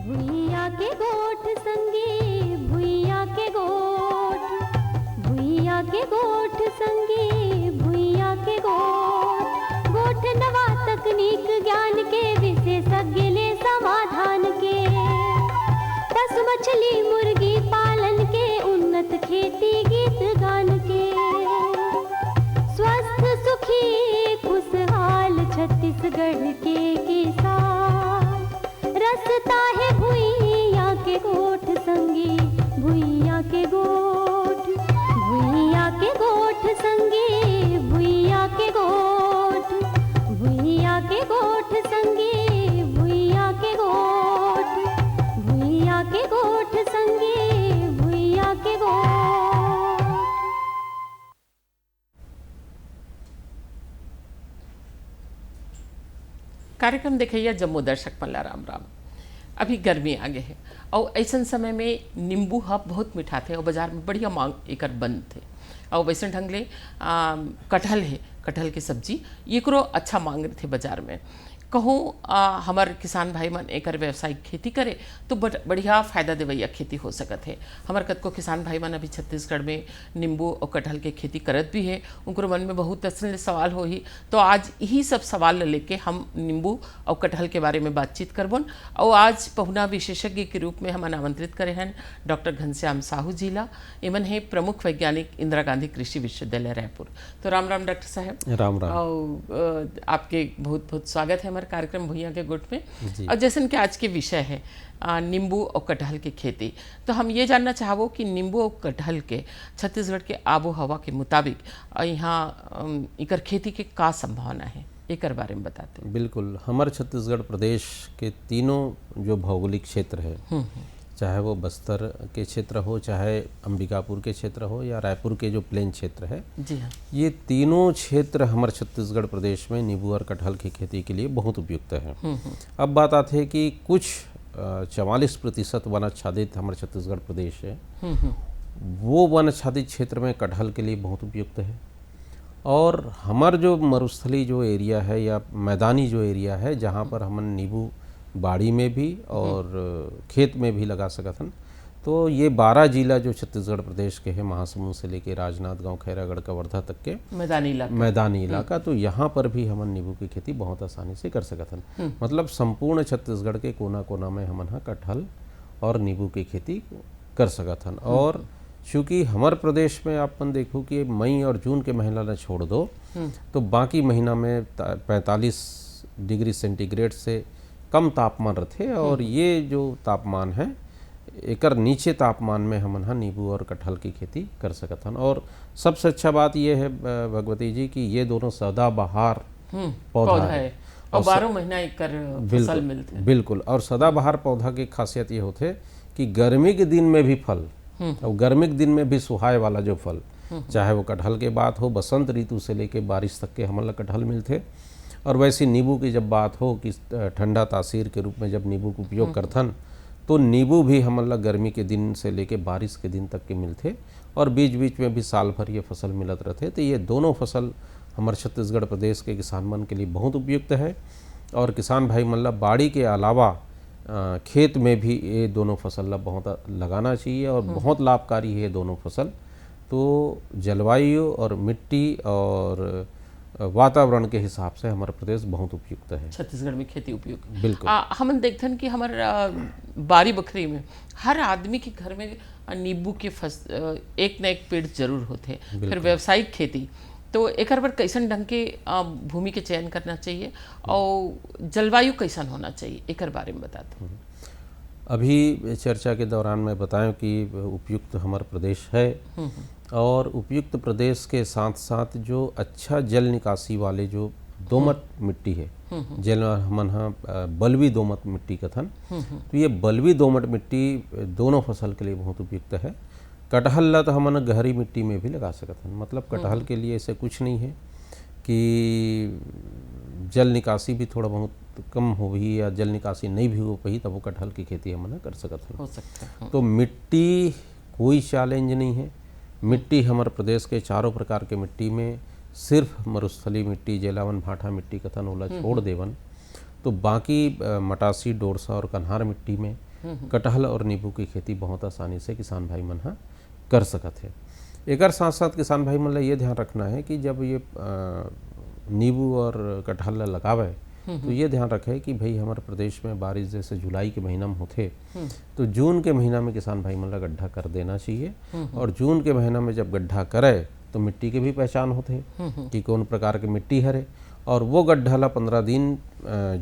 भुइया के गोठ संगे भुइया के गोठ, भुइया के गोठ संगे भुइया के गोठ, गोठ नवा तकनीक ज्ञान के विशेषज्ञ ले समाधान के, पशु मछली मुर्गी पालन के उन्नत खेती गीत गान के, स्वस्थ सुखी खुशहाल छत्तीसगढ़ के किसान, रसता है भुइया के गोठ संगे भुइया के गोठ, भुइया के गोठ संगे भुइया के गोठ, भुइया के गोठ संगे भुइया के गोठ, भुइया के गोठ संगे भुइया के गोठ। कार्यक्रम देखिए जम्मू दर्शक मल्ला राम राम। अभी गर्मी आगे है और ऐसा समय में नींबू हब बहुत मीठा थे और बाजार में बढ़िया मांग एकर बंद थे और वैसे ढंग ले कटहल है, कटहल की सब्जी एकरो अच्छा मांग थे बाजार में। कहूँ हमार किसान भाई मन एकर व्यावसायिक खेती करे तो बढ़िया फायदा देवैया खेती हो सकत है। हमार कतको किसान भाई मन अभी छत्तीसगढ़ में नींबू और कटहल के खेती करत भी है, उनको मन में बहुत तरह सवाल हो ही, तो आज यही सब सवाल लेके हम नींबू और कटहल के बारे में बातचीत करबन। और आज पहुना विशेषज्ञ के रूप में हम आमंत्रित करे हैं डॉक्टर घनश्याम साहू जिला, एमन है प्रमुख वैज्ञानिक इंदिरा गांधी कृषि विश्वविद्यालय रायपुर। तो राम राम डॉक्टर साहब। राम राम। और आपके बहुत बहुत स्वागत है हमारे कार्यक्रम भुइया के गुट में। और जैसे कि आज के विषय है नींबू और कटहल की खेती, तो हम ये जानना चाहबो कि नींबू और कटहल के छत्तीसगढ़ के आबो हवा के मुताबिक यहाँ इकर खेती के का संभावना है, एकर बारे में बताते हैं। बिल्कुल, हमारे छत्तीसगढ़ प्रदेश के तीनों जो भौगोलिक क्षेत्र है, चाहे वो बस्तर के क्षेत्र हो, चाहे अंबिकापुर के क्षेत्र हो या रायपुर के जो प्लेन क्षेत्र है, जी हाँ, ये तीनों क्षेत्र हमारे छत्तीसगढ़ प्रदेश में नींबू और कटहल की खेती के लिए बहुत उपयुक्त है। अब बात आती है कि कुछ 44% वन आच्छादित हमारे छत्तीसगढ़ प्रदेश है, वो वन आच्छादित क्षेत्र में कटहल के लिए बहुत उपयुक्त है। और हमार जो मरुस्थली जो एरिया है या मैदानी जो एरिया है, जहाँ पर हम नींबू बाड़ी में भी और खेत में भी लगा सकत हन, तो ये 12 जिला जो छत्तीसगढ़ प्रदेश के हैं, महासमुंद से लेके राजनांदगांव, खैरागढ़, कवर्धा तक के मैदानी इलाका, तो यहाँ पर भी हमन नींबू की खेती बहुत आसानी से कर सकत हन। मतलब संपूर्ण छत्तीसगढ़ के कोना कोना में हमन हा कटहल और नींबू की खेती कर सकत हन। और चूँकि हमारे प्रदेश में आपन देखो कि मई और जून के महीना न छोड़ दो तो बाकी महीना में 45 डिग्री सेंटीग्रेड से कम तापमान रहते, और ये जो तापमान है एकर नीचे तापमान में हमन हा नींबू और कटहल की खेती कर सकत हन। और सबसे अच्छा बात ये है भगवती जी कि ये दोनों सदाबहार पौधा है और 12 महीना एकर फसल मिलते। बिल्कुल, और सदाबहार पौधा की खासियत ये होते कि गर्मी के दिन में भी फल और गर्मी के दिन में भी सुहाए वाला जो फल, चाहे वो कटहल के बात हो, बसंत ऋतु से लेके बारिश तक के हमन ला कटहल मिलते। और वैसे नींबू की जब बात हो कि ठंडा तासीर के रूप में जब नींबू का उपयोग करथन, तो नींबू भी हमन ला गर्मी के दिन से लेके बारिश के दिन तक के मिलते, और बीच बीच में भी साल भर ये फसल मिलत रहते। तो ये दोनों फसल हमारे छत्तीसगढ़ प्रदेश के किसान मन के लिए बहुत उपयुक्त है। और किसान भाई मन ला बाड़ी के अलावा खेत में भी ये दोनों फसल ला बहुत लगाना चाहिए, और बहुत लाभकारी है ये दोनों फसल। तो जलवायु और मिट्टी और वातावरण के हिसाब से हमारा प्रदेश बहुत उपयुक्त है। छत्तीसगढ़ में खेती उपयुक्त। बिल्कुल, हम देखते कि हमारे बारी बखरी में हर आदमी के घर में नींबू के एक न एक पेड़ जरूर होते। फिर व्यावसायिक खेती, तो एक बार कैसन ढंग के भूमि के चयन करना चाहिए और जलवायु कैसन होना चाहिए, एक बारे में बताते हैं। अभी चर्चा के दौरान मैं बताऊं कि उपयुक्त हमारा प्रदेश है, और उपयुक्त प्रदेश के साथ साथ जो अच्छा जल निकासी वाले जो दोमट मिट्टी है, जल हमन हा बलवी दोमट मिट्टी कथन, तो ये बलवी दोमट मिट्टी दोनों फसल के लिए बहुत उपयुक्त है। कटहल ला तो हमन गहरी मिट्टी में भी लगा सकते हैं। मतलब कटहल के लिए ऐसे कुछ नहीं है कि जल निकासी भी थोड़ा बहुत कम हो भी या जल निकासी नहीं भी हो पाई, तब वो कटहल की खेती हमन कर सकते हैं। तो मिट्टी कोई चैलेंज नहीं है। मिट्टी हमारे प्रदेश के चारों प्रकार के मिट्टी में सिर्फ मरुस्थली मिट्टी, जेलावन भाठा मिट्टी कथन ओला छोड़ देवन, तो बाकी मटासी, डोरसा और कन्हार मिट्टी में कटहल और नींबू की खेती बहुत आसानी से किसान भाई मन ह कर सकत है। एकर साथ साथ किसान भाई मन ला ये ध्यान रखना है कि जब ये नींबू और कटहल ला लगावे तो ये ध्यान रखे कि भाई हमारे प्रदेश में बारिश जैसे जुलाई के महीना में होते तो जून के महीना में किसान भाई मन ला गड्ढा कर देना चाहिए। और जून के महीना में जब गड्ढा करे तो मिट्टी के भी पहचान होते कि कौन प्रकार की मिट्टी हरे, और वो गड्ढा ला 15 दिन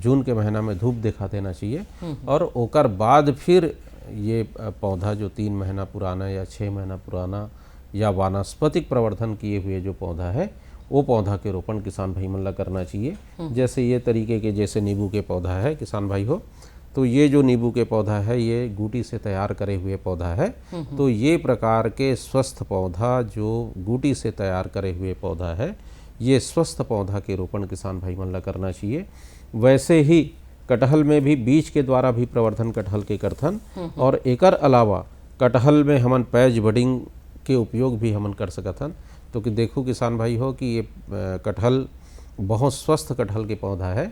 जून के महीना में धूप दिखा देना चाहिए। और ओकर बाद फिर ये पौधा जो 3 महीना पुराना या 6 महीना पुराना या वानस्पतिक प्रवर्धन किए हुए जो पौधा है वो पौधा के रोपण किसान भाई मन ला करना चाहिए। जैसे ये तरीके के जैसे नींबू के पौधा है किसान भाई हो, तो ये जो नींबू के पौधा है ये गूटी से तैयार करे हुए पौधा है। तो ये प्रकार के स्वस्थ पौधा जो गूटी से तैयार करे हुए पौधा है, ये स्वस्थ पौधा के रोपण किसान भाई मन ला करना चाहिए। वैसे ही कटहल में भी बीज के द्वारा भी प्रवर्धन कटहल के करथन, और एकर अलावा कटहल में हमन पैच बडिंग के उपयोग भी हमन कर सकथन। तो कि देखो किसान भाई हो कि ये कटहल बहुत स्वस्थ कटहल के पौधा है,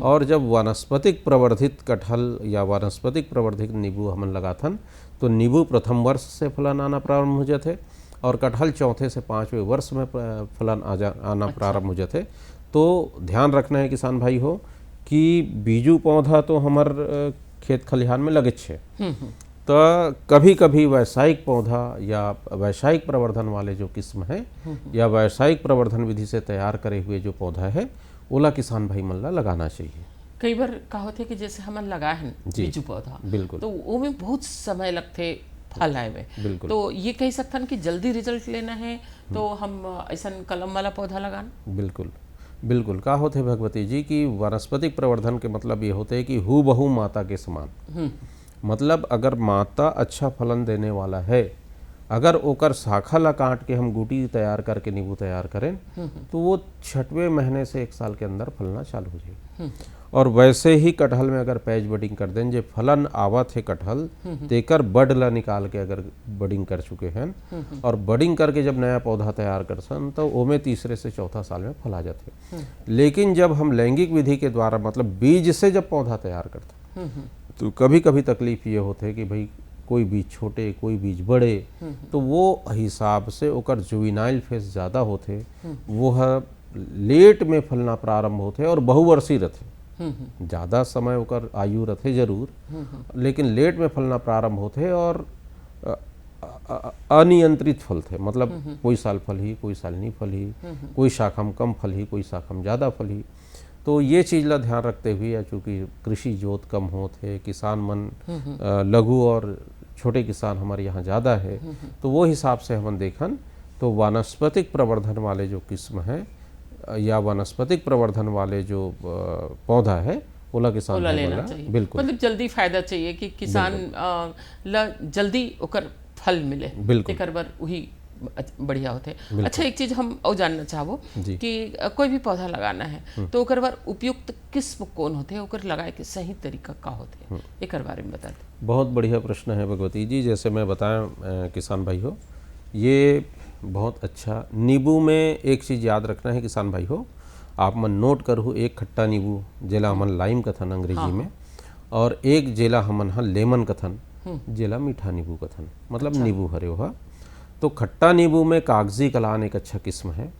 और जब वानस्पतिक प्रवर्धित कटहल या वानस्पतिक प्रवर्धित नींबू हमन लगाथन तो नींबू प्रथम वर्ष से फलन आना प्रारंभ हो जाते और कटहल चौथे से 5वें वर्ष में फलन आना प्रारंभ हो जाते। तो ध्यान रखना है किसान भाई हो कि बीजू पौधा तो हमार खेत खलिहान में लगे छे, तो कभी कभी व्यावसायिक पौधा या व्यावसायिक प्रवर्धन वाले जो किस्म है या व्यावसायिक प्रवर्धन विधि से तैयार करे हुए जो पौधा है ओला किसान भाई मन ला लगाना चाहिए। कई बार का होते कि जैसे हमन लगाए हैं बीजू पौधा, बिल्कुल, तो वो में बहुत समय लगते फल आए में, बिल्कुल। तो ये कह सकथन कि जल्दी रिजल्ट लेना है तो हम ऐसा कलम वाला पौधा लगान। बिल्कुल बिल्कुल। का होते भगवती जी कि वानस्पतिक प्रवर्धन के मतलब ये होते है कि हूबहू माता के समान। मतलब अगर माता अच्छा फलन देने वाला है, अगर ओकर शाखा ला काट के हम गूटी तैयार करके नींबू तैयार करें तो वो 6वें महीने से 1 साल के अंदर फलना चालू हो जाए। और वैसे ही कटहल में अगर पैच बडिंग कर दें जो फलन आवत है कटहल तेकर बड ला निकाल के अगर बडिंग कर चुके हैं और बडिंग करके जब नया पौधा तैयार कर सन तो ओमे 3रे से 4था साल में फल आ जाते। लेकिन जब हम लैंगिक विधि के द्वारा मतलब बीज से जब पौधा तैयार करते तो कभी कभी तकलीफ ये होते है कि भाई कोई बीज छोटे कोई बीज बड़े, तो वो हिसाब से ओकर जुविनाइल फेज ज़्यादा होते, वो लेट में फलना प्रारंभ होते और बहुवर्षीय रहते। ज़्यादा समय ओकर आयु रहते जरूर, लेकिन लेट में फलना प्रारंभ होते और अनियंत्रित फल थे। मतलब कोई साल फल ही कोई साल नहीं फल ही, कोई शाखा में कम फल ही कोई शाखा में ज़्यादा फल ही। तो ये चीज़ ला ध्यान रखते हुए या चूँकि कृषि जोत कम होते, किसान मन लघु और छोटे किसान हमारे यहाँ ज़्यादा है, तो वो हिसाब से हम देखन तो वानस्पतिक प्रवर्धन वाले जो किस्म है या वानस्पतिक प्रवर्धन वाले जो पौधा है ओला किसान लेना चाहिए। बिल्कुल, मतलब जल्दी फायदा चाहिए कि किसान ला जल्दी ओकर फल मिले, बिल्कुल, एकर बर वही बढ़िया होते। अच्छा, एक चीज हम और जानना चाहबो कि कोई भी पौधा लगाना है तो ओकर बार उपयुक्त किस्म कौन होते हैं, ओकर लगाए के सही तरीका का होते हैं, एकर बारे में बता दें। बहुत बढ़िया प्रश्न है भगवती जी। जैसे मैं बताया किसान भाई हो, ये बहुत अच्छा नींबू में एक चीज़ याद रखना है किसान भाई हो, आप मन नोट करो, एक खट्टा नींबू जेला हमन लाइम कथन अंग्रेजी में, और एक जेला हमन हा लेमन कथन जेला मीठा नींबू कथन, मतलब नींबू हरे हो। तो खट्टा नींबू में कागजी कलान एक अच्छा किस्म है।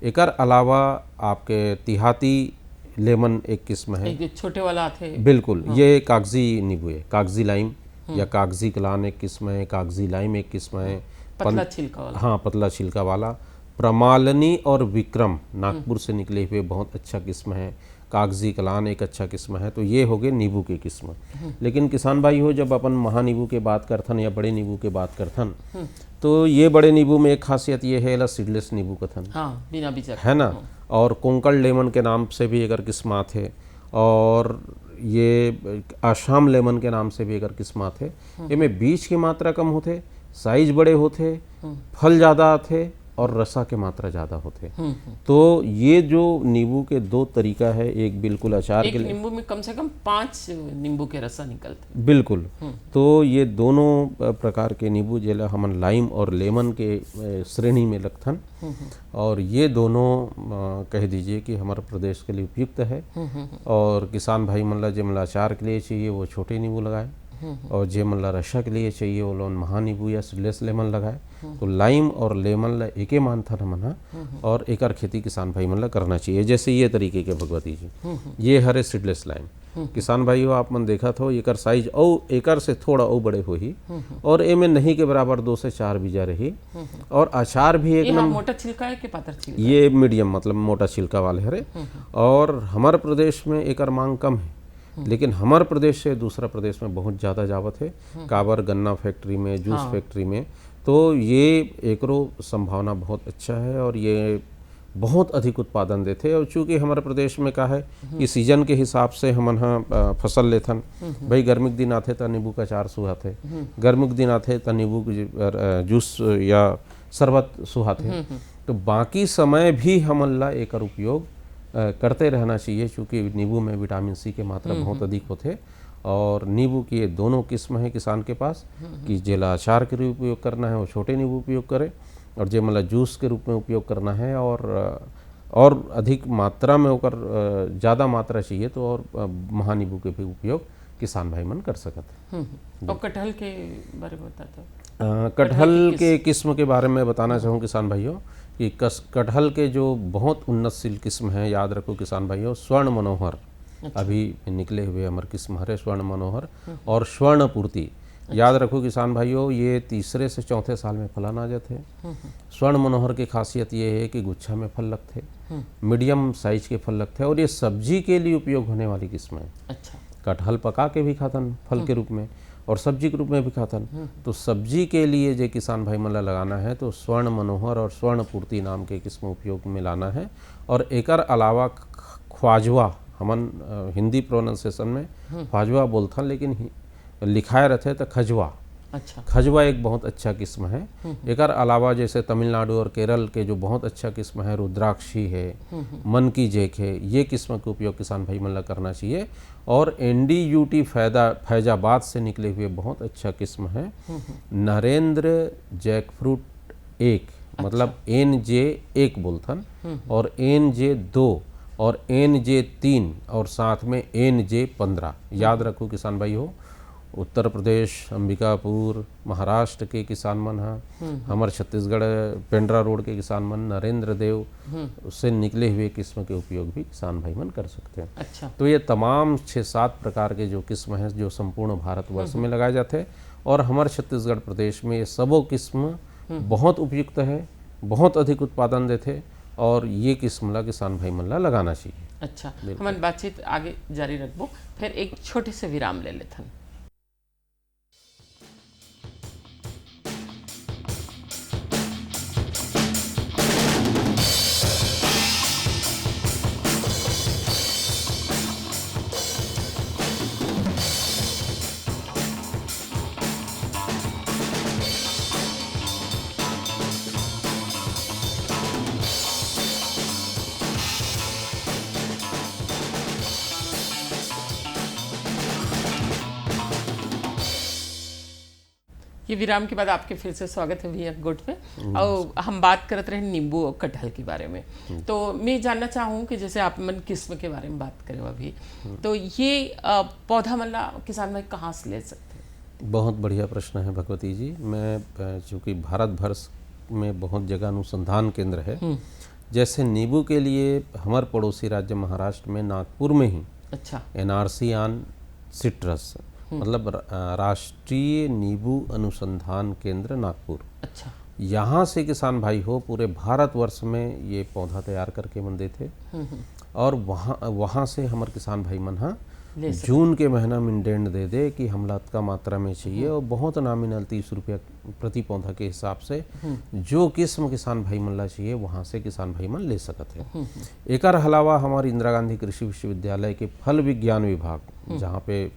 एकर अलावा आपके तिहाती लेमन एक किस्म है, एक छोटे वाला आते। बिल्कुल, ये कागजी नींबू है। कागजी लाइम या कागजी कलान एक किस्म है, कागजी लाइम एक किस्म है, पतला छिलका वाला। हाँ, पतला छिलका वाला। प्रमालनी और विक्रम नागपुर से निकले हुए बहुत अच्छा किस्म है। कागजी कलान एक अच्छा किस्म है। तो ये हो गए नींबू के किस्म। लेकिन किसान भाई हो, जब अपन महानींबू के बात करथन या बड़े नींबू के बात करथन तो ये बड़े नींबू में एक खासियत ये है सीडलेस नींबू कथन, हाँ, बिना बीज है ना। और कोंकण लेमन के नाम से भी अगर किस्मात है, और ये आसाम लेमन के नाम से भी अगर किस्मात है। इनमें बीज की मात्रा कम होते, साइज बड़े होते, फल ज़्यादा आते और रसा के मात्रा ज़्यादा होते। तो ये जो नींबू के 2 तरीका है, एक बिल्कुल अचार के लिए, नींबू में कम से कम 5 नींबू के रसा निकलते, बिल्कुल। तो ये दोनों प्रकार के नींबू जेला हमन लाइम और लेमन के श्रेणी में रखथन, और ये दोनों कह दीजिए कि हमारे प्रदेश के लिए उपयुक्त है। और किसान भाई मन ला जिमला अचार के लिए चाहिए वो छोटे नींबू लगाए, और जे मन ला रसा के लिए चाहिए वो लोन महानीबू या सीडलेस लेमन लगाए। तो लाइम और लेमन ला एके मानथन हमन हा, और एकर खेती किसान भाई मन ला करना चाहिए। जैसे ये तरीके के भगवती जी, ये हरे सीडलेस लाइम किसान भाई हो आप मन देखा हो, एकर साइज और एकर से थोड़ा और बड़े होही, और एमे नहीं के बराबर 2 से 4 बीजा रही, और अचार भी ये हाँ, एकदम मोटा छिलका है कि पातर छिलका? ये मीडियम मतलब मोटा छिलका वाले हरे। और हमारे प्रदेश में एकर मांग कम है, लेकिन हमारे प्रदेश से दूसरा प्रदेश में बहुत ज़्यादा जावत है, काबर गन्ना फैक्ट्री में, जूस फैक्ट्री में। तो ये एकरो संभावना बहुत अच्छा है, और ये बहुत अधिक उत्पादन देते। और चूँकि हमारे प्रदेश में का है कि सीजन के हिसाब से हमन हाँ फसल लेथन। भाई गर्मी के दिन आते तो नींबू का अचार सुहाते, गर्मी के दिन आते तो नींबू के जूस या शरबत सुहाते। तो बाकी समय भी हमन ला एकर उपयोग करते रहना चाहिए, क्योंकि नींबू में विटामिन सी के मात्रा बहुत अधिक होते। और नींबू की ये दोनों किस्म है किसान के पास, कि जेला अचार के रूप उपयोग करना है वो छोटे नींबू उपयोग करे, और जे मतलब जूस के रूप में उपयोग करना है और अधिक मात्रा में होकर ज़्यादा मात्रा चाहिए तो और महानींबू के भी उपयोग किसान भाई मन कर सकते। और कटहल के बारे में बताते हो? कटहल के किस्म के बारे में बताना चाहूँ किसान भाइयों कि कटहल के जो बहुत उन्नतशील किस्म है, याद रखो किसान भाइयों, स्वर्ण मनोहर अभी निकले हुए हमारे किस्म हरे स्वर्ण मनोहर और स्वर्ण पूर्ति। याद रखो किसान भाइयों, ये तीसरे से चौथे साल में फलन आ जाते हैं। स्वर्ण मनोहर की खासियत ये है कि गुच्छा में फल लगते, मीडियम साइज के फल लगते हैं, और ये सब्जी के लिए उपयोग होने वाली किस्म है। अच्छा। कटहल पका के भी खातन फल के रूप में, और सब्जी के रूप में भी खातन। तो सब्जी के लिए जो किसान भाई मन ला लगाना है तो स्वर्ण मनोहर और स्वर्ण पूर्ति नाम के किस्म उपयोग में लाना है। और एकर अलावा ख्वाजवा, हमन हिंदी प्रोनाउंसिएशन में ख्वाजवा बोलथन, लेकिन लिखाए रहते तो खजवा। अच्छा। खजवा एक बहुत अच्छा किस्म है। एकर अलावा जैसे तमिलनाडु और केरल के जो बहुत अच्छा किस्म है, रुद्राक्षी है, मन की जेक है, ये किस्म के उपयोग किसान भाई मन ला करना चाहिए। और NDUT फैजाबाद से निकले हुए बहुत अच्छा किस्म है नरेंद्र जैकफ्रूट 1, मतलब NJ1 बोलथन, और NJ2 और NJ3 और साथ में NJ15। याद रखो किसान भाई हो, उत्तर प्रदेश अंबिकापुर महाराष्ट्र के किसान मन हमारे छत्तीसगढ़ पेंड्रा रोड के किसान मन नरेंद्र देव उससे निकले हुए किस्म के उपयोग भी किसान भाई मन कर सकते हैं। अच्छा। तो ये तमाम 6-7 प्रकार के जो किस्म हैं जो संपूर्ण भारतवर्ष में लगाए जाते हैं, और हमारे छत्तीसगढ़ प्रदेश में ये सबों किस्म बहुत उपयुक्त है, बहुत अधिक उत्पादन देते, और ये किस्म ला किसान भाई मन ला लगाना चाहिए। अच्छा, हमारी बातचीत आगे जारी रखबो, फिर एक छोटे से विराम ले लेथन। ये विराम के बाद आपके फिर से स्वागत है भैया गुड पे। और हम बात करते रहे नींबू और कटहल के बारे में। तो मैं जानना चाहूँ कि जैसे आप मन किस्म के बारे में बात करें अभी, तो ये पौधा मतलब किसान भाई कहाँ से ले सकते हैं? बहुत बढ़िया प्रश्न है भगवती जी। मैं चूँकि भारत भर में बहुत जगह अनुसंधान केंद्र है, जैसे नींबू के लिए हमारे पड़ोसी राज्य महाराष्ट्र में नागपुर में ही अच्छा NRC ऑन सिट्रस मतलब राष्ट्रीय नींबू अनुसंधान केंद्र नागपुर, अच्छा, यहाँ से किसान भाई हो पूरे भारतवर्ष में ये पौधा तैयार करके मन देते, और वहाँ से हमारे किसान भाई मन हाँ जून के महीना में इंडेंट दे दे कि हमला का मात्रा में चाहिए, और बहुत नॉमिनल 30 रुपया प्रति पौधा के हिसाब से जो किस्म किसान भाई मन ला चाहिए वहाँ से किसान भाई मन ले सकते हैं। एकर अलावा हमारे इंदिरा गांधी कृषि विश्वविद्यालय के फल विज्ञान विभाग जहाँ पे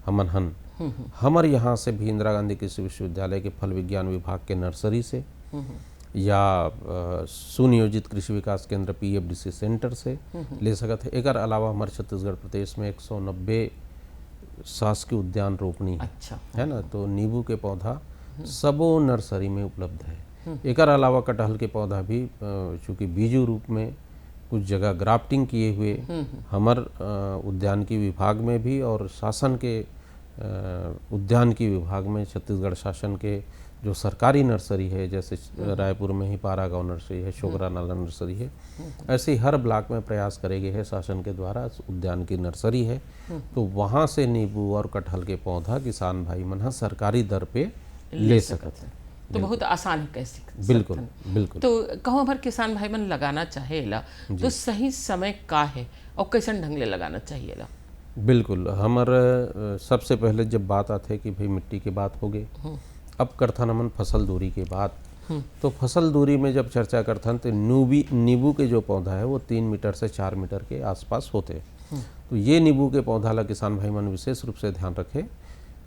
हमारे यहाँ से भी इंदिरा गांधी कृषि विश्वविद्यालय के फल विज्ञान विभाग के नर्सरी से या सुनियोजित कृषि विकास केंद्र PFDC सेंटर से ले सकते हैं। एकर अलावा हमारे छत्तीसगढ़ प्रदेश में 190 शासकीय उद्यान रोपणी अच्छा है ना, तो नींबू के पौधा सबो नर्सरी में उपलब्ध है। एकर अलावा कटहल के पौधा भी चूँकि बीजू रूप में कुछ जगह ग्राफ्टिंग किए हुए हमार उद्यानिकी विभाग में भी और शासन के उद्यान की विभाग में छत्तीसगढ़ शासन के जो सरकारी नर्सरी है, जैसे रायपुर में ही पारा गाँव नर्सरी है, शोगरा नाला नर्सरी है, ऐसे ही हर ब्लॉक में प्रयास करे गए हैं शासन के द्वारा। उद्यान की नर्सरी है, तो वहाँ से नींबू और कटहल के पौधा किसान भाई मन सरकारी दर पे ले सकते हैं। तो बहुत आसान है कैसे। बिल्कुल बिल्कुल। तो कहूँ भर किसान भाई मन लगाना चाहेला तो सही समय का है और कैसन ढंग ले लगाना चाहिए ला? बिल्कुल, हमारे सबसे पहले जब बात आते कि भाई मिट्टी की बात हो गई, अब करथन हमन फसल दूरी के बाद। तो फसल दूरी में जब चर्चा करथन तो नींबू के जो पौधा है वो 3 मीटर से 4 मीटर के आसपास होते। तो ये नींबू के पौधा ला किसान भाई मन विशेष रूप से ध्यान रखे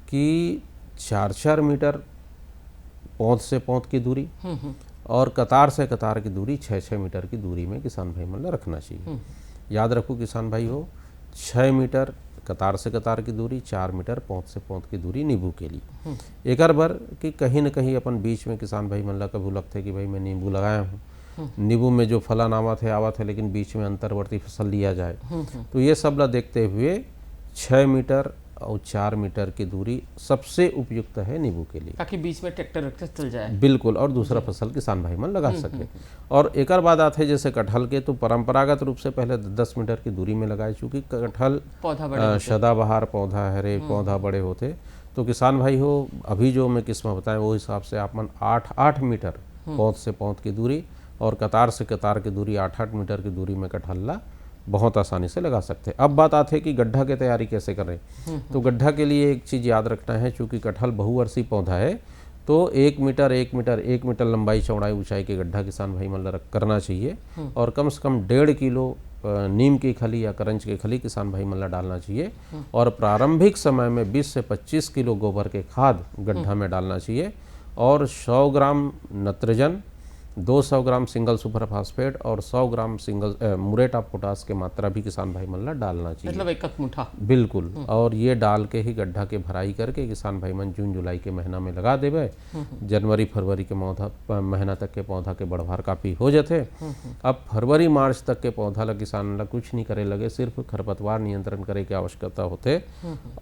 कि 4-4 मीटर पौध से पौध की दूरी और कतार से कतार की दूरी 6-6 मीटर की दूरी में किसान भाई मन रखना चाहिए। याद रखो किसान भाई हो, 6 मीटर कतार से कतार की दूरी, 4 मीटर पौध से पौध की दूरी नींबू के लिए। एक बार कि कहीं न कहीं अपन बीच में किसान भाई मन ला कभी लगते कि भाई मैं नींबू लगाया हूँ, नींबू में जो फलन आवत है लेकिन बीच में अंतर्वर्ती फसल लिया जाए, तो ये सब ला देखते हुए 6 मीटर और 4 मीटर की दूरी सबसे उपयुक्त है नींबू के लिए, ताकि बीच में ट्रैक्टर चल जाए। बिल्कुल, और दूसरा फसल किसान भाई मन लगा सके। और एक और बात आते है जैसे कटहल के, तो परंपरागत रूप से पहले 10 मीटर की दूरी में लगाए, चूँकि कटहल पौधा सदाबहार पौधा है, पौधा बड़े होते। तो किसान भाई हो, अभी जो मैं किस्म बताएं वो हिसाब से आप मन 8-8 मीटर पौध से पौध की दूरी और कतार से कतार की दूरी 8-8 मीटर की दूरी में कटहल ला बहुत आसानी से लगा सकते हैं। अब बात आती है कि गड्ढा की तैयारी कैसे करें। तो गड्ढा के लिए एक चीज़ याद रखना है, चूँकि कटहल बहुवर्षीय पौधा है, तो 1 मीटर लंबाई चौड़ाई ऊंचाई के गड्ढा किसान भाई मतलब करना चाहिए। और कम से कम 1.5 किलो नीम की खली या करंज की खली किसान भाई मतलब डालना चाहिए। और प्रारंभिक समय में 20 से 25 किलो गोबर के खाद गड्ढा में डालना चाहिए। और 100 ग्राम नत्रजन, 200 ग्राम सिंगल सुपर फास्फेट और 100 ग्राम मुरेट ऑफ पोटास के मात्रा भी किसान भाई मन ला डालना चाहिए, मतलब एक मुठा। बिल्कुल। और ये डाल के ही गड्ढा के भराई करके किसान भाई मन जून जुलाई के महीना में लगा देवे। जनवरी फरवरी के महीना तक के पौधा के बढ़वार काफ़ी हो जाते। अब फरवरी मार्च तक के पौधा ला किसान ला कुछ नहीं करे लगे, सिर्फ खरपतवार नियंत्रण करे की आवश्यकता होते।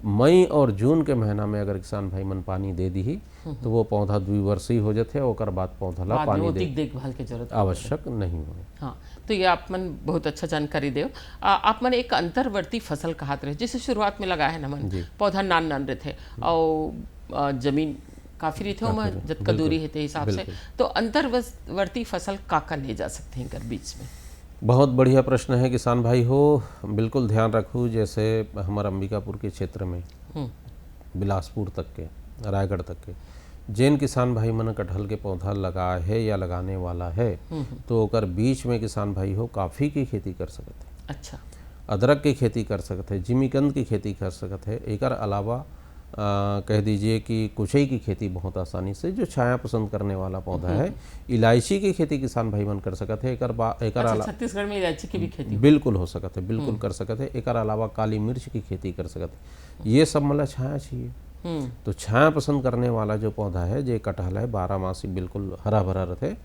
मई और जून के महीना में अगर किसान भाई मन पानी दे दी तो वो पौधा द्विवर्षीय हो जाते और बाद पौधा ला पानी देखभाल की जरूरत आवश्यक नहीं हो। हाँ, तो ये आप मन बहुत अच्छा जानकारी दे। आप मन एक अंतर्वर्ती फसल कहत रहे, जैसे शुरुआत में लगा है ना मन पौधा नान रहते और जमीन काफी रहते हो जतका दूरी है हिसाब से, तो अंतर्वर्ती फसल का ले जा सकते हैं कर बीच में? बहुत बढ़िया प्रश्न है किसान भाई हो, बिल्कुल ध्यान रखूँ। जैसे हमारे अंबिकापुर के क्षेत्र में बिलासपुर तक के, रायगढ़ तक के जैन किसान भाई मन कटहल के पौधा लगा है या लगाने वाला है, तो ओकर बीच में किसान भाई हो काफ़ी की खेती कर सकते हैं। अच्छा, अदरक की खेती कर सकते हैं, जिमीकंद की खेती कर सकते हैं। एक अलावा कह दीजिए कि कुचई की खेती बहुत आसानी से, जो छाया पसंद करने वाला पौधा है। इलायची की खेती किसान भाई मन कर सकते हैं। छत्तीसगढ़ में इलायची की भी खेती बिल्कुल हो सकते है, बिल्कुल कर सकते हैं। एक अलावा काली मिर्च की खेती कर सकते। ये सब मतलब छाया चाहिए, तो छाया पसंद करने वाला जो पौधा है, जो कटहल है, 12 मासी बिल्कुल हरा भरा रहते।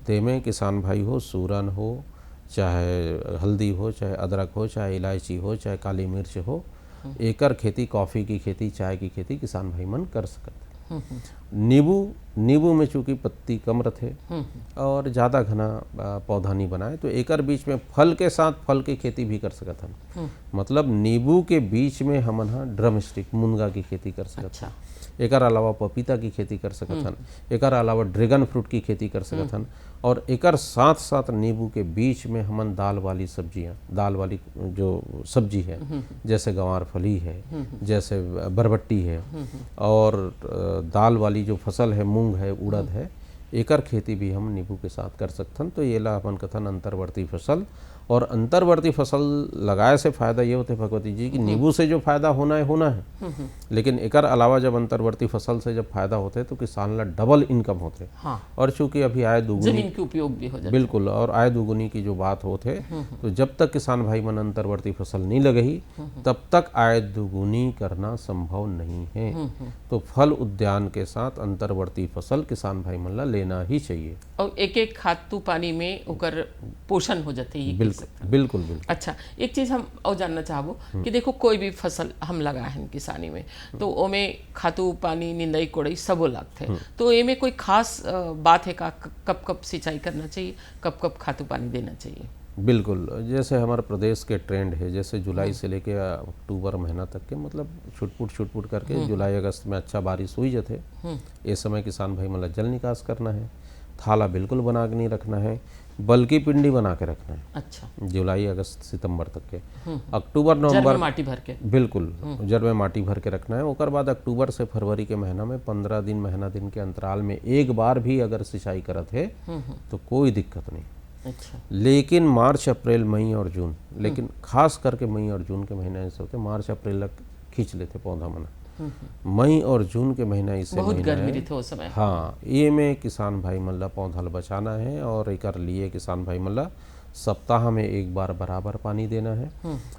तेमें किसान भाई हो, सूरन हो, चाहे हल्दी हो, चाहे अदरक हो, चाहे इलायची हो, चाहे काली मिर्च हो, एकर खेती, कॉफ़ी की खेती, चाय की खेती किसान भाई मन कर सकते। नींबू में चूँकि पत्ती कम रहते और ज़्यादा घना पौधा नहीं बनाए, तो एकर बीच में फल के साथ फल की खेती भी कर सकत हन। मतलब नींबू के बीच में हमन हाँ ड्रम स्टिक मुनगा की खेती कर सकत हन। एकर अलावा पपीता की खेती कर सकत हन। एकर अलावा ड्रैगन फ्रूट की खेती कर सकत हन। और एकर साथ साथ नींबू के बीच में हमन दाल वाली सब्जियां, दाल वाली जो सब्जी है, जैसे गंवार फली है, जैसे बरबट्टी है, और दाल वाली जो फसल है, मूंग है, उड़द है, एकर खेती भी हम नींबू के साथ कर सकथन। तो ये ला अपन कथन अंतर्वर्ती फसल। और अंतर्वर्ती फसल लगाए से फायदा ये होते भगवती जी कि नींबू से जो फायदा होना है, लेकिन एकर अलावा जब अंतर्वर्ती फसल से जब फायदा होते तो किसान ला डबल इनकम होते। हाँ। और चूंकि अभी आय दुगुनी, जमीन के उपयोग भी हो जाते। बिल्कुल, और आय दुगुनी की जो बात होते, तो जब तक किसान भाई मन अंतर्वर्ती फसल नहीं लगही तब तक आय दुगुनी करना संभव नहीं है। तो फल उद्यान के साथ अंतर्वर्ती फसल किसान भाई मन ला लेना ही चाहिए। और एक एक खातू पानी में ओकर पोषण हो जाते ही। सकते। बिल्कुल बिल्कुल। अच्छा, एक चीज़ हम और जानना चाहबो कि देखो कोई भी फसल हम लगाए हैं किसानी में तो ओमे खातू पानी निंदाई कोड़ाई सबो लगते, तो एमे कोई खास बात है का, कब कब सिंचाई करना चाहिए, कब कब खातू पानी देना चाहिए? बिल्कुल, जैसे हमारे प्रदेश के ट्रेंड है, जैसे जुलाई से लेके अक्टूबर महीना तक के, मतलब छुटपुट करके जुलाई अगस्त में अच्छा बारिश हुई जाते, इस समय किसान भाई मतलब जल निकास करना है, थाला बिल्कुल बना के नहीं रखना है, बल्कि पिंडी बना के रखना है। अच्छा, जुलाई अगस्त सितंबर तक के। अक्टूबर जड़ नवंबर में माटी भर के, बिल्कुल जड़ में माटी भर के रखना है। ओकर बाद अक्टूबर से फरवरी के महीना में 15 दिन महीना दिन के अंतराल में एक बार भी अगर सिंचाई करत है तो कोई दिक्कत नहीं। अच्छा, लेकिन मार्च अप्रैल मई और जून, लेकिन खास करके मई और जून के महीने ऐसे होते, मार्च अप्रैल तक खींच लेते पौधा मना, मई और जून के महीना इससे बहुत महीना गर्मी है। रही उस समय। हाँ, ये में किसान भाई मल्ला पौधा ल बचाना है और एकर लिए किसान भाई मल्ला सप्ताह में एक बार बराबर पानी देना है।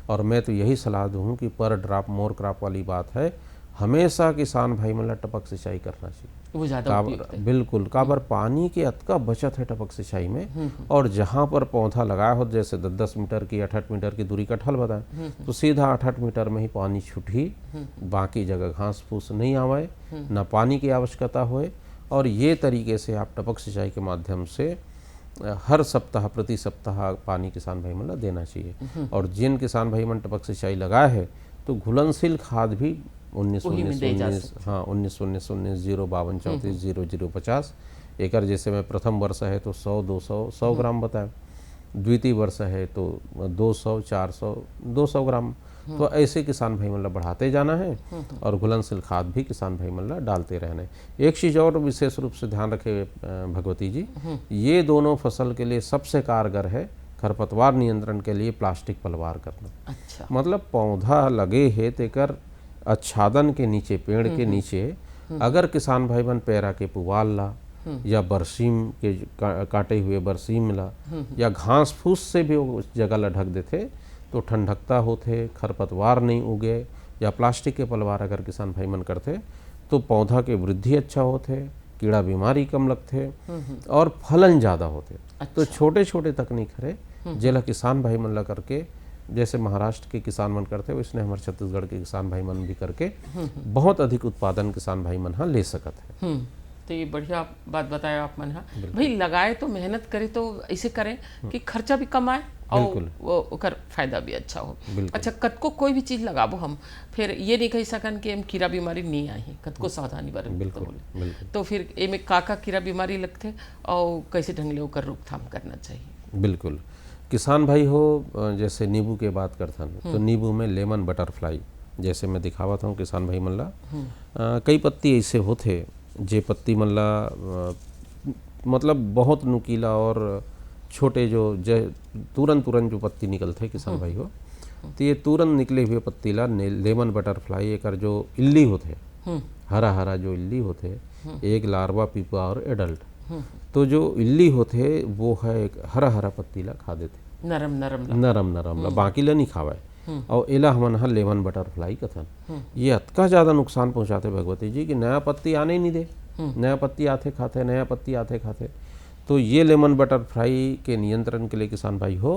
और मैं तो यही सलाह दूँ कि पर ड्रॉप मोर क्रॉप वाली बात है, हमेशा किसान भाई मल्ला टपक सिंचाई करना चाहिए। वो ज़्यादा उपयुक्त है। बिल्कुल, काबर पानी की अतका बचत है टपक सिंचाई में। और जहाँ पर पौधा लगाया हो, जैसे 10-10 मीटर की 8-8 मीटर की दूरी कटहल बताए, तो सीधा 8-8 मीटर में ही पानी छूटी, बाकी जगह घास फूस नहीं आवे, ना पानी की आवश्यकता होए। और ये तरीके से आप टपक सिंचाई के माध्यम से हर सप्ताह प्रति सप्ताह पानी किसान भाई मतलब देना चाहिए। और जिन किसान भाई मन टपक सिंचाई लगाया है तो घुलनशील खाद भी 19-19-19 हाँ 19-19-19 052-34 0050 एकड़। जैसे में प्रथम वर्ष है तो 100-200 ग्राम बताए, द्वितीय वर्ष है तो 200-400-200 ग्राम। तो ऐसे किसान भाई मतलब बढ़ाते जाना है और घुलनशील खाद भी किसान भाई मतलब डालते रहना है। एक चीज़ और विशेष रूप से ध्यान रखे भगवती जी, ये दोनों फसल के लिए सबसे कारगर है खरपतवार नियंत्रण के लिए प्लास्टिक पलवार करना। अच्छा, मतलब पौधा लगे है तेकर आच्छादन के नीचे, पेड़ के नीचे अगर किसान भाई बन पैरा के पुवाल ला या बरसीम के काटे हुए बरसीम ला या घास फूस से भी उस जगह ला ढक देते तो ठंडकता होते, खरपतवार नहीं उगे। या प्लास्टिक के पलवार अगर किसान भाई मन करते तो पौधा के वृद्धि अच्छा होते, कीड़ा बीमारी कम लगते और फलन ज़्यादा होते। तो छोटे छोटे तकनीक है जेला किसान भाई मन ला करके, जैसे महाराष्ट्र के किसान मन करते हैं वैसे हमारे छत्तीसगढ़ के किसान भाई मन भी करके बहुत अधिक उत्पादन किसान भाई मन हाँ ले सकते हैं। तो ये बढ़िया बात बताया आप मन। हाँ भाई, लगाए तो मेहनत करे तो ऐसे करें कि खर्चा भी कम आए और ओकर फायदा भी अच्छा हो। अच्छा, कतको कोई भी चीज़ लगाबो हम, फिर ये नहीं कही सकन कि हम कीड़ा बीमारी नहीं आई, कतको सावधानी बरत तो बोले, तो फिर एमे का कीड़ा बीमारी लगते और कैसे ढंग ले ओकर रोकथाम करना चाहिए? बिल्कुल, किसान भाई हो जैसे नींबू के बात करता तो नींबू में लेमन बटरफ्लाई जैसे मैं दिखावत हूँ किसान भाई मल्ला, कई पत्ती ऐसे होते जे पत्ती मल्ला मतलब बहुत नुकीला और छोटे जो तुरंत जो पत्ती निकलते किसान भाई हो, तो ये तुरंत निकले हुए पत्ती ला लेमन बटरफ्लाई एकर जो इल्ली होते, हरा हरा जो इल्ली होते, एक लार्वा पीपा और एडल्ट, तो जो इल्ली होते वो है एक हरा हरा पत्ती ला खा देते, नरम ला बाकी ला नहीं खावे। और एला हमन हा लेमन बटरफ्लाई कथन। ये अतका ज़्यादा नुकसान पहुंचाते भगवती जी कि नया पत्ती आने ही नहीं दे, नया पत्ती आते खाते, नया पत्ती आते खाते। तो ये लेमन बटरफ्लाई के नियंत्रण के लिए किसान भाई हो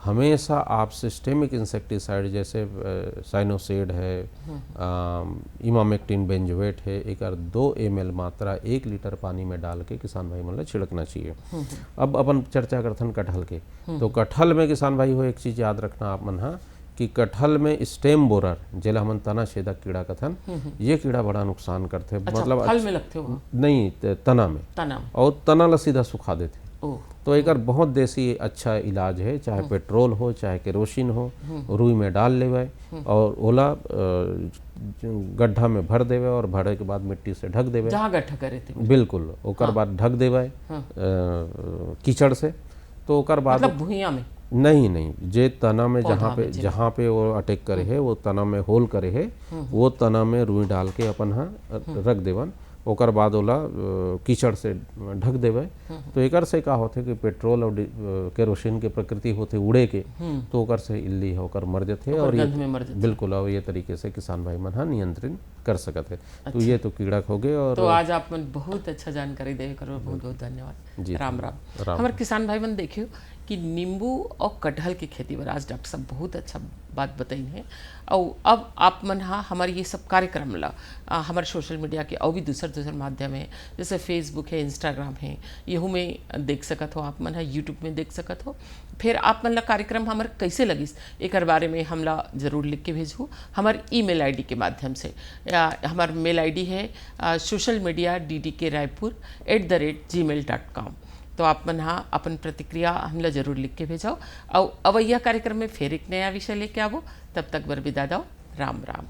हमेशा आप सिस्टेमिक इंसेक्टिसाइड जैसे साइनोसेड है, इमामेक्टिन बेंजोएट है, एक 2 ml मात्रा 1 लीटर पानी में डाल के किसान भाई मतलब छिड़कना चाहिए। अब अपन चर्चा करथन कटहल के, तो कटहल में किसान भाई हो एक चीज़ याद रखना आप मन हाँ कि कटहल में स्टेम बोरर जेला हमन तना छेदक कीड़ा कथन, ये कीड़ा बड़ा नुकसान करते। मतलब फल में लगते हो? नहीं, तना में, और तना ला सीधा सुखा देते। तो एक बहुत देसी अच्छा इलाज है, चाहे पेट्रोल हो चाहे केरोसिन हो, रुई में डाल लेवे और ओला गड्ढा में भर देवे और भरे के बाद मिट्टी से ढक देवे, जहाँ गड्ढा करे थे बिल्कुल, ओकर बाद ढक देवे कीचड़ से। तो ओकर बाद मतलब भुइयां में नहीं, जे तना में जहाँ पे वो अटैक करे है वो तना में होल करे है, वो तना में रुई डाल के अपन हाँ रख देवन, ओकर बाद ओला कीचड़ से ढक देवे। तो एकर से का होते कि पेट्रोल और केरोसिन के प्रकृति होते उड़े के, तो ओकर से इल्ली है ओकर मर जाते और ये बिल्कुल, और ये तरीके से किसान भाई मन हाँ नियंत्रण कर सकते। तो ये तो कीड़ा हो गए। और तो आज आप मन बहुत अच्छा जानकारी दे करो, बहुत बहुत धन्यवाद जी। राम राम। हमारे किसान भाई मन देखियो कि नींबू और कटहल की खेती पर आज डॉक्टर साहब बहुत अच्छा बात बताई है। और अब आप मन हमारे ये सब कार्यक्रम ला हमारे सोशल मीडिया के और भी दूसर माध्यम है, जैसे फेसबुक है, इंस्टाग्राम है, यहू में देख सकत हो आप मन यूट्यूब में देख सकत हो। फिर आप मन ला कार्यक्रम हमारे कैसे लगिस एक बारे में हमला ज़रूर लिख के भेजू हमारे ईमेल आईडी के माध्यम से। हमार मेल आईडी है socialmedia@ddkraipur@gmail.com। तो आप मन अपन प्रतिक्रिया हमला जरूर लिख के भेजाओ। और अवैया कार्यक्रम में फिर एक नया विषय लेके आवो। तब तक बर विदा दो। राम राम।